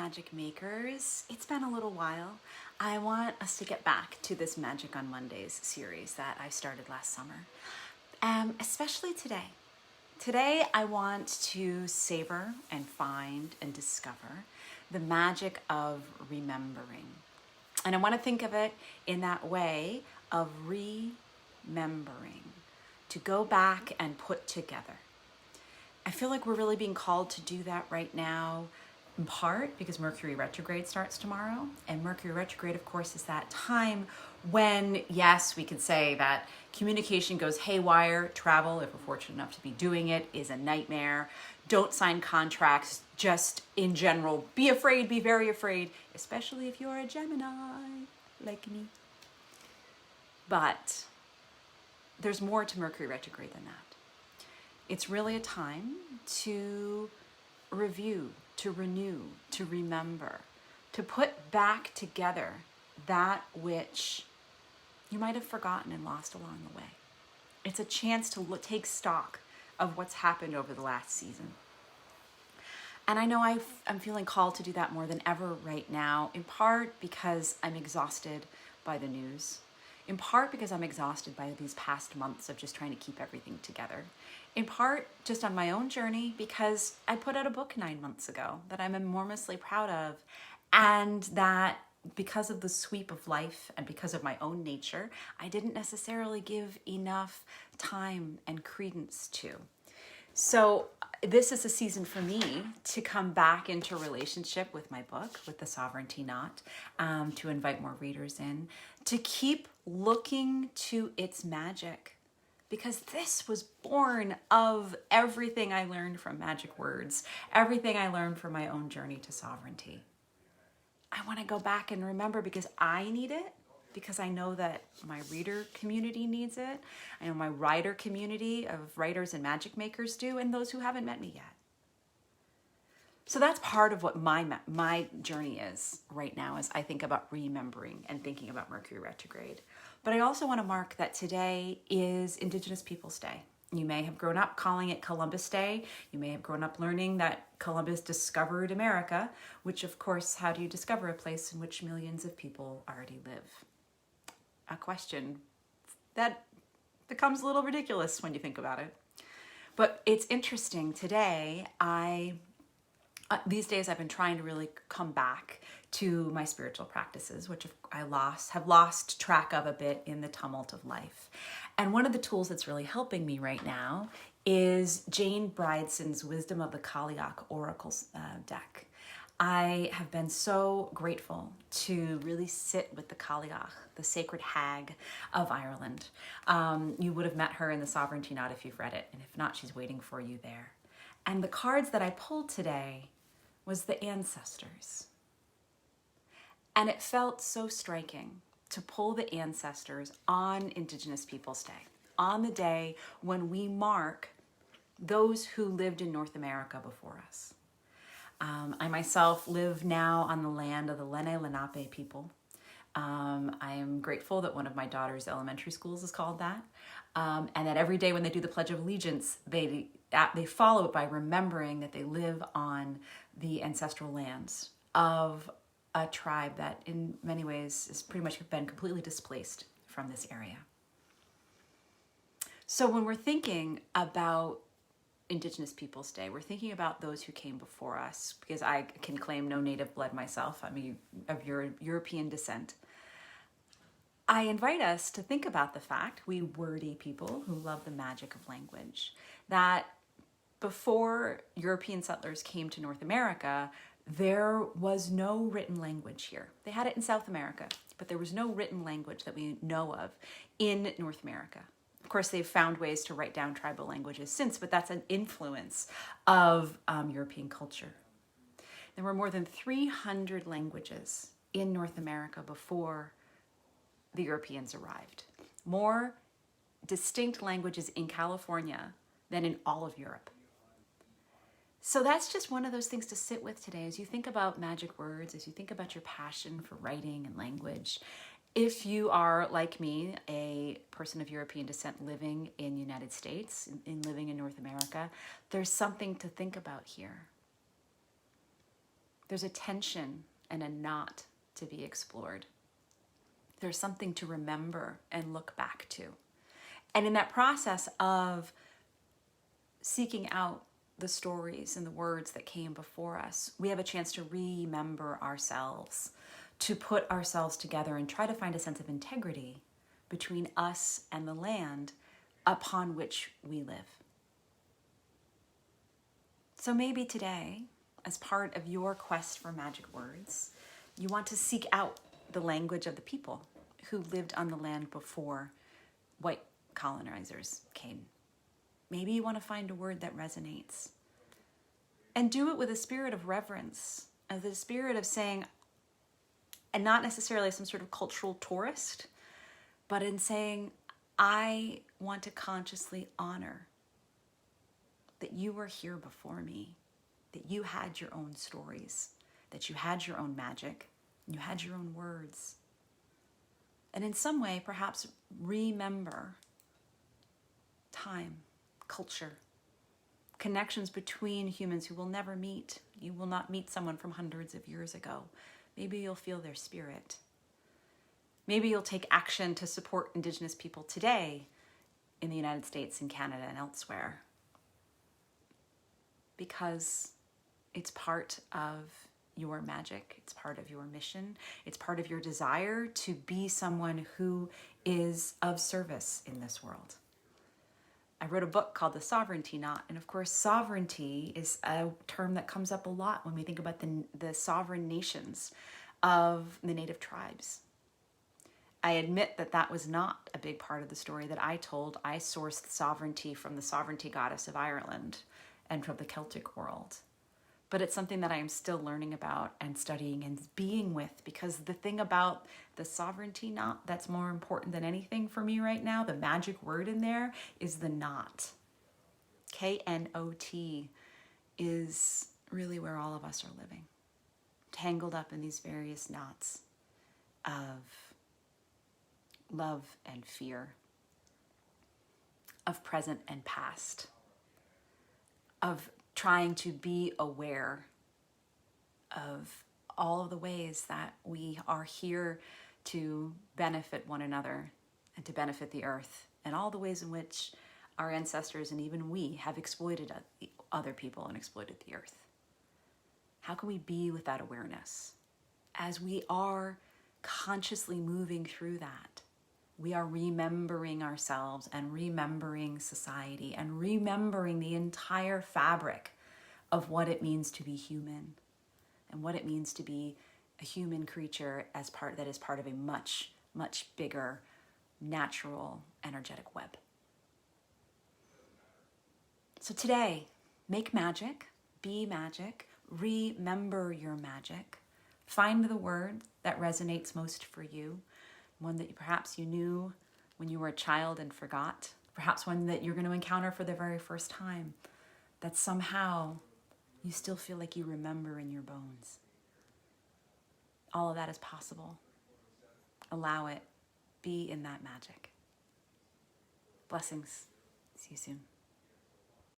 magic makers, it's been a little while. I want us to get back to this Magic on Mondays series that I started last summer, especially today. Today, I want to savor and find and discover the magic of remembering. And I want to think of it in that way of remembering, to go back and put together. I feel like we're really being called to do that right now, in part because Mercury Retrograde starts tomorrow. And Mercury Retrograde, of course, is that time when, yes, we could say that communication goes haywire. Travel, if we're fortunate enough to be doing it, is a nightmare. Don't sign contracts. Just in general, be afraid, be very afraid, especially if you're a Gemini like me. But there's more to Mercury Retrograde than that. It's really a time to review, to renew, to remember, to put back together that which you might have forgotten and lost along the way. It's a chance to take stock of what's happened over the last season. And I know I'm feeling called to do that more than ever right now, in part because I'm exhausted by the news, in part because I'm exhausted by these past months of just trying to keep everything together, in part just on my own journey because I put out a book 9 months ago that I'm enormously proud of, and that because of the sweep of life and because of my own nature, I didn't necessarily give enough time and credence to. So this is a season for me to come back into relationship with my book, with The Sovereignty Knot, to invite more readers in, to keep looking to its magic. Because this was born of everything I learned from magic words, everything I learned from my own journey to sovereignty. I want to go back and remember because I need it, because I know that my reader community needs it. I know my writer community of writers and magic makers do, and those who haven't met me yet. So that's part of what my journey is right now as I think about remembering and thinking about Mercury Retrograde. But I also want to mark that today is Indigenous Peoples Day. You may have grown up calling it Columbus Day. You may have grown up learning that Columbus discovered America, which of course, how do you discover a place in which millions of people already live? A question that becomes a little ridiculous when you think about it. But it's interesting. Today, these days I've been trying to really come back to my spiritual practices, which I have lost track of a bit in the tumult of life. And one of the tools that's really helping me right now is Jane Brideson's Wisdom of the Kaliak Oracles deck. I have been so grateful to really sit with the Kaliak, the sacred hag of Ireland. You would have met her in The Sovereignty Knot if you've read it, and if not, she's waiting for you there. And the cards that I pulled today was the ancestors. And it felt so striking to pull the ancestors on Indigenous Peoples Day, on the day when we mark those who lived in North America before us. I myself live now on the land of the Lenni Lenape people. I am grateful that one of my daughter's elementary schools is called that, and that every day when they do the Pledge of Allegiance, they follow it by remembering that they live on the ancestral lands of a tribe that in many ways has pretty much been completely displaced from this area. So when we're thinking about Indigenous Peoples Day, we're thinking about those who came before us, because I can claim no native blood myself. I'm of European descent. I invite us to think about the fact, we wordy people who love the magic of language, that before European settlers came to North America, there was no written language here. They had it in South America, but there was no written language that we know of in North America. Of course, they've found ways to write down tribal languages since, but that's an influence of European culture. There were more than 300 languages in North America before the Europeans arrived. More distinct languages in California than in all of Europe. So that's just one of those things to sit with today as you think about magic words, as you think about your passion for writing and language. If you are, like me, a person of European descent living in the United States, living in North America, there's something to think about here. There's a tension and a knot to be explored. There's something to remember and look back to. And in that process of seeking out the stories and the words that came before us, we have a chance to remember ourselves, to put ourselves together and try to find a sense of integrity between us and the land upon which we live. So maybe today, as part of your quest for magic words, you want to seek out the language of the people who lived on the land before white colonizers came. Maybe you want to find a word that resonates. And do it with a spirit of reverence, and the spirit of saying, and not necessarily some sort of cultural tourist, but in saying, I want to consciously honor that you were here before me, that you had your own stories, that you had your own magic, and you had your own words. And in some way, perhaps remember time, culture, connections between humans who will never meet. You will not meet someone from hundreds of years ago. Maybe you'll feel their spirit. Maybe you'll take action to support Indigenous people today in the United States and Canada and elsewhere, because it's part of your magic, it's part of your mission, it's part of your desire to be someone who is of service in this world. I wrote a book called The Sovereignty Knot, and of course sovereignty is a term that comes up a lot when we think about the sovereign nations of the native tribes. I admit that that was not a big part of the story that I told. I sourced sovereignty from the sovereignty goddess of Ireland and from the Celtic world. But it's something that I am still learning about and studying and being with, because the thing about the sovereignty knot that's more important than anything for me right now, the magic word in there, is the knot. K-N-O-T is really where all of us are living, tangled up in these various knots of love and fear, of present and past, of trying to be aware of all of the ways that we are here to benefit one another and to benefit the earth, and all the ways in which our ancestors and even we have exploited other people and exploited the earth. How can we be with that awareness? As we are consciously moving through that, we are remembering ourselves and remembering society and remembering the entire fabric of what it means to be human and what it means to be a human creature that is part of a much, much bigger natural energetic web. So today, make magic, be magic, remember your magic, find the word that resonates most for you, one that perhaps you knew when you were a child and forgot, perhaps one that you're going to encounter for the very first time, that somehow you still feel like you remember in your bones. All of that is possible. Allow it. Be in that magic. Blessings. See you soon.